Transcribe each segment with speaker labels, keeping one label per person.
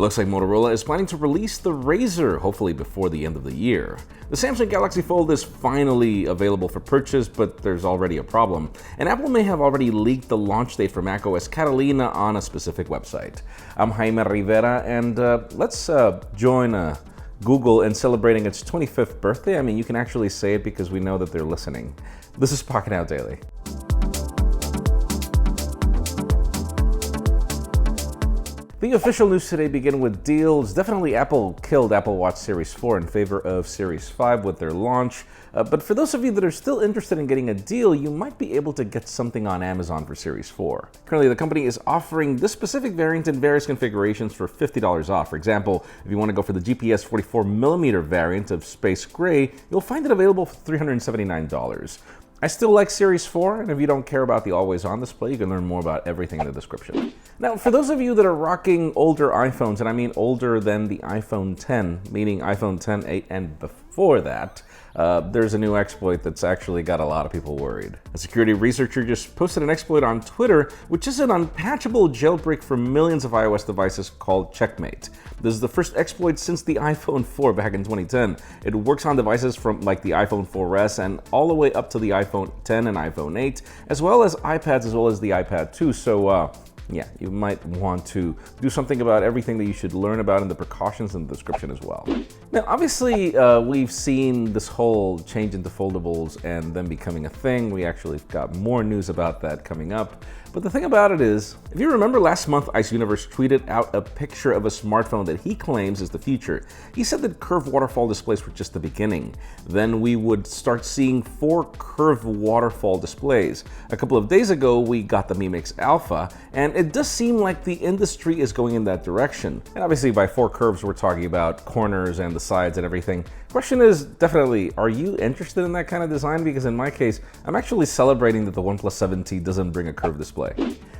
Speaker 1: looks like Motorola is planning to release the Razr, hopefully before the end of the year. The Samsung Galaxy Fold is finally available for purchase, but there's already a problem, and Apple may have already leaked the launch date for macOS Catalina on a specific website. I'm Jaime Rivera, and let's join Google in celebrating its 25th birthday. I mean, you can actually say it because we know that they're listening. This is Pocketnow Daily. The official news today begin with deals. Definitely Apple killed Apple Watch Series 4 in favor of Series 5 with their launch. But for those of you that are still interested in getting a deal, you might be able to get something on Amazon for Series 4. Currently, the company is offering this specific variant in various configurations for $50 off. For example, if you want to go for the GPS 44mm variant of Space Gray, you'll find it available for $379. I still like Series 4, and if you don't care about the always-on display, you can learn more about everything in the description. Now, for those of you that are rocking older iPhones, and I mean older than the iPhone 10, meaning iPhone 10, 8, and before that, there's a new exploit that's actually got a lot of people worried. A security researcher just posted an exploit on Twitter, which is an unpatchable jailbreak for millions of iOS devices called Checkm8. This is the first exploit since the iPhone 4 back in 2010. It works on devices from like the iPhone 4S and all the way up to the iPhone 10 and iPhone 8, as well as iPads, as well as the iPad 2. So yeah, you might want to do something about everything that you should learn about in the precautions in the description as well. Now, obviously, we've seen this whole change into foldables and them becoming a thing. We actually got more news about that coming up. But the thing about it is, if you remember last month, Ice Universe tweeted out a picture of a smartphone that he claims is the future. He said that curved waterfall displays were just the beginning. Then we would start seeing 4 curved waterfall displays. A couple of days ago, we got the Mi Mix Alpha, and it does seem like the industry is going in that direction. And obviously by 4 curves, we're talking about corners and the sides and everything. Question is definitely, are you interested in that kind of design? Because in my case, I'm actually celebrating that the OnePlus 7T doesn't bring a curved display.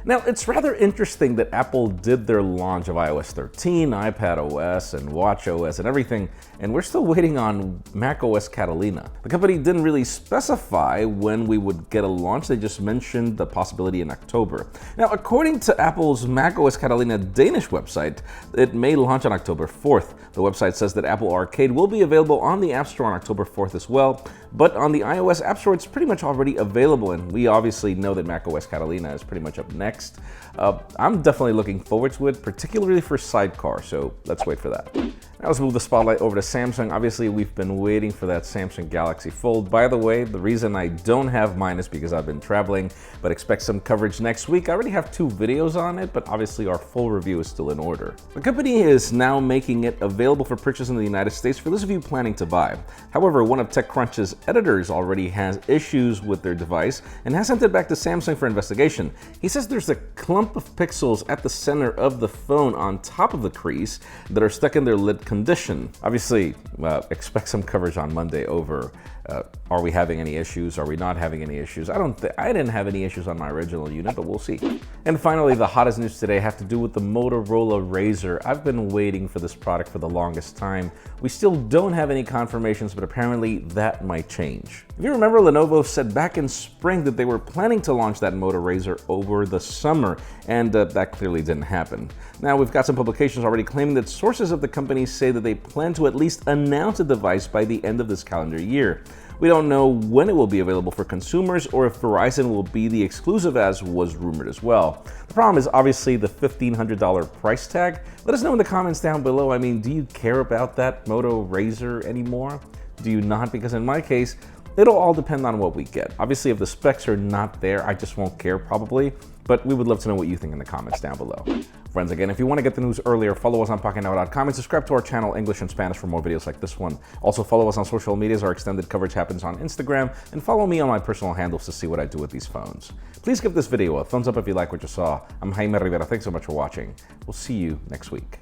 Speaker 1: Now, it's rather interesting that Apple did their launch of iOS 13, iPadOS, and watchOS and everything, and we're still waiting on macOS Catalina. The company didn't really specify when we would get a launch. They just mentioned the possibility in October. Now, according to Apple's macOS Catalina Danish website, it may launch on October 4th. The website says that Apple Arcade will be available on the App Store on October 4th as well, but on the iOS App Store, it's pretty much already available, and we obviously know that macOS Catalina is pretty much up next. I'm definitely looking forward to it, particularly for Sidecar, so let's wait for that. Now let's move the spotlight over to Samsung. Obviously, we've been waiting for that Samsung Galaxy Fold. By the way, the reason I don't have mine is because I've been traveling, but expect some coverage next week. I already have 2 videos on it, but obviously our full review is still in order. The company is now making it available for purchase in the United States for those of you planning to buy. However, one of TechCrunch's editors already has issues with their device and has sent it back to Samsung for investigation. He says there's a clump of pixels at the center of the phone on top of the crease that are stuck in their lid condition. Obviously, expect some coverage on Monday over are we having any issues? Are we not having any issues? I didn't have any issues on my original unit, but we'll see. And finally, the hottest news today have to do with the Motorola Razr. I've been waiting for this product for the longest time. We still don't have any confirmations, but apparently that might change. If you remember, Lenovo said back in spring that they were planning to launch that Moto Razr over the summer, and that clearly didn't happen. Now, we've got some publications already claiming that sources of the company say that they plan to at least announce a device by the end of this calendar year. We don't know when it will be available for consumers or if Verizon will be the exclusive, as was rumored as well. The problem is obviously the $1,500 price tag. Let us know in the comments down below. I mean, do you care about that Moto Razr anymore? Do you not? Because in my case, it'll all depend on what we get. Obviously, if the specs are not there, I just won't care probably, but we would love to know what you think in the comments down below. Friends, again, if you want to get the news earlier, follow us on Pocketnow.com and subscribe to our channel, English and Spanish, for more videos like this one. Also, follow us on social medias. Our extended coverage happens on Instagram, and follow me on my personal handles to see what I do with these phones. Please give this video a thumbs up if you like what you saw. I'm Jaime Rivera. Thanks so much for watching. We'll see you next week.